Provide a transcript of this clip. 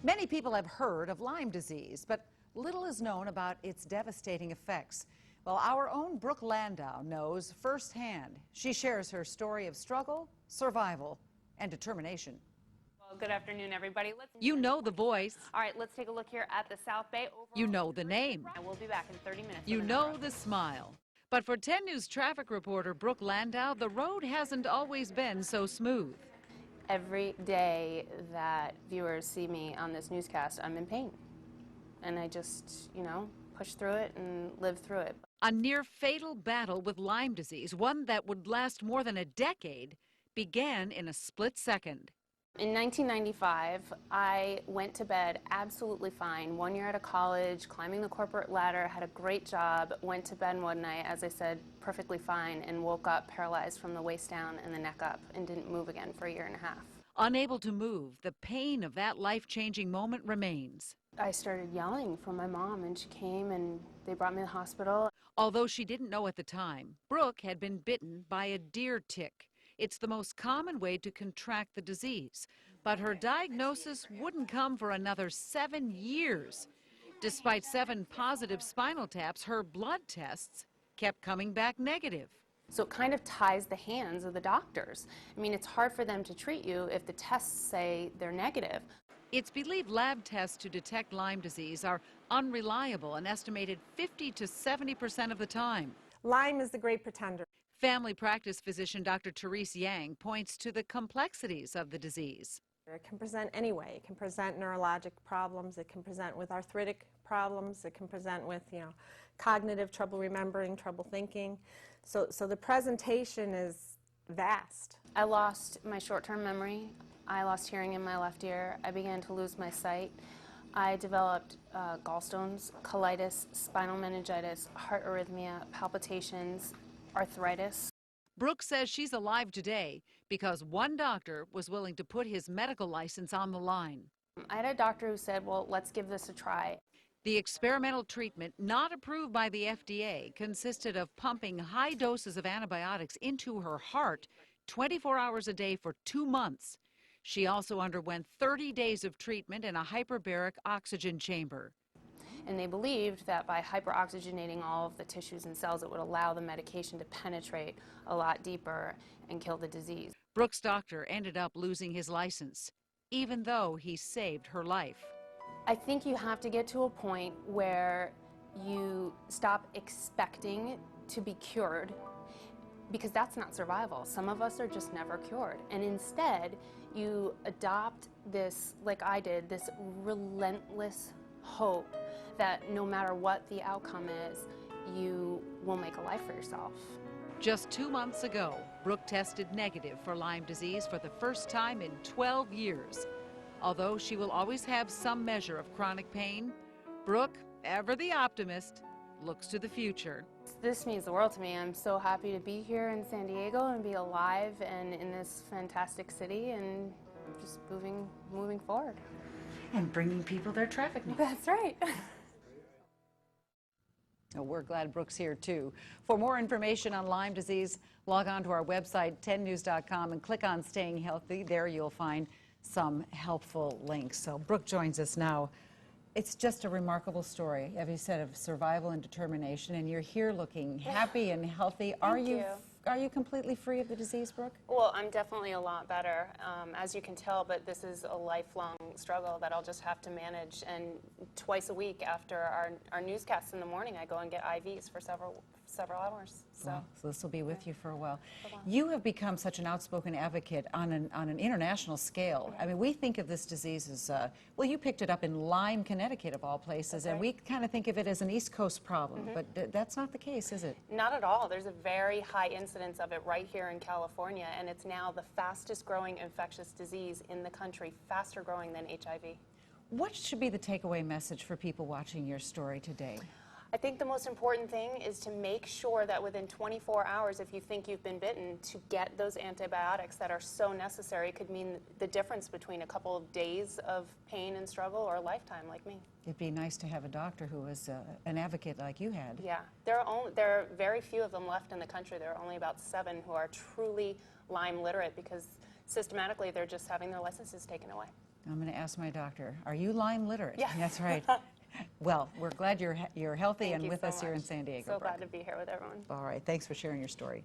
Many people have heard of Lyme disease, but little is known about its devastating effects. Well, our own Brooke Landau knows firsthand. She shares her story of struggle, survival, and determination. Well, good afternoon, everybody. You know the voice. All right, let's take a look here at the South Bay. You know the name. And we'll be back in 30 minutes. You know the smile. But for 10 News traffic reporter Brooke Landau, the road hasn't always been so smooth. Every day that viewers see me on this newscast, I'm in pain. And I just, push through it and live through it. A near fatal battle with Lyme disease, one that would last more than a decade, began in a split second. In 1995, I went to bed absolutely fine. 1 year out of college, climbing the corporate ladder, had a great job, went to bed one night, as I said, perfectly fine, and woke up paralyzed from the waist down and the neck up and didn't move again for a year and a half. Unable to move, the pain of that life-changing moment remains. I started yelling for my mom, and she came and they brought me to the hospital. Although she didn't know at the time, Brooke had been bitten by a deer tick. It's the most common way to contract the disease, but her diagnosis wouldn't come for another 7 years. Despite 7 positive spinal taps, her blood tests kept coming back negative. So it kind of ties the hands of the doctors. I mean, it's hard for them to treat you if the tests say they're negative. It's believed lab tests to detect Lyme disease are unreliable, an estimated 50 to 70% of the time. Lyme is the great pretender. Family practice physician Dr. Therese Yang points to the complexities of the disease. It can present any way. It can present neurologic problems. It can present with arthritic problems. It can present with, cognitive trouble remembering, trouble thinking. So the presentation is vast. I lost my short-term memory. I lost hearing in my left ear. I began to lose my sight. I developed gallstones, colitis, spinal meningitis, heart arrhythmia, palpitations, arthritis. Brooke says she's alive today because one doctor was willing to put his medical license on the line. I had a doctor who said, well, let's give this a try. The experimental treatment, not approved by the FDA, consisted of pumping high doses of antibiotics into her heart 24 hours a day for 2 months. She also underwent 30 days of treatment in a hyperbaric oxygen chamber. And they believed that by hyperoxygenating all of the tissues and cells, it would allow the medication to penetrate a lot deeper and kill the disease. Brooke's doctor ended up losing his license, even though he saved her life. I think you have to get to a point where you stop expecting to be cured, because that's not survival. Some of us are just never cured. And instead, you adopt this, like I did, this relentless hope that no matter what the outcome is, you will make a life for yourself. Just 2 months ago, Brooke tested negative for Lyme disease for the first time in 12 years. Although she will always have some measure of chronic pain, Brooke, ever the optimist, looks to the future. This means the world to me. I'm so happy to be here in San Diego and be alive and in this fantastic city and just moving forward. And bringing people their traffic news. That's right. Oh, we're glad Brooke's here, too. For more information on Lyme disease, log on to our website, 10news.com, and click on Staying Healthy. There you'll find some helpful links. So Brooke joins us now. It's just a remarkable story, as you said, of survival and determination, and you're here looking happy and healthy. Thank you. Are you completely free of the disease, Brooke? Well, I'm definitely a lot better, as you can tell, but this is a lifelong struggle that I'll just have to manage. And twice a week after our newscasts in the morning, I go and get IVs for several hours. So this will be with you for a while. You have become such an outspoken advocate on an international scale. I mean, we think of this disease as, well, you picked it up in Lyme, Connecticut, of all places, and we kind of think of it as an East Coast problem, but that's not the case, is it? Not at all. There's a very high incidence of it right here in California, and it's now the fastest growing infectious disease in the country, faster growing than HIV. What should be the takeaway message for people watching your story today? I think the most important thing is to make sure that within 24 hours, if you think you've been bitten, to get those antibiotics that are so necessary. It could mean the difference between a couple of days of pain and struggle or a lifetime like me. It'd be nice to have a doctor who was an advocate like you had. Yeah, there are very few of them left in the country. There are only about 7 who are truly Lyme literate because systematically they're just having their licenses taken away. I'm going to ask my doctor, are you Lyme literate? Yes. That's right. Well, we're glad you're healthy Thank and you with so us here in much. San Diego, So Brooke. glad to be here with everyone. All right, thanks for sharing your story.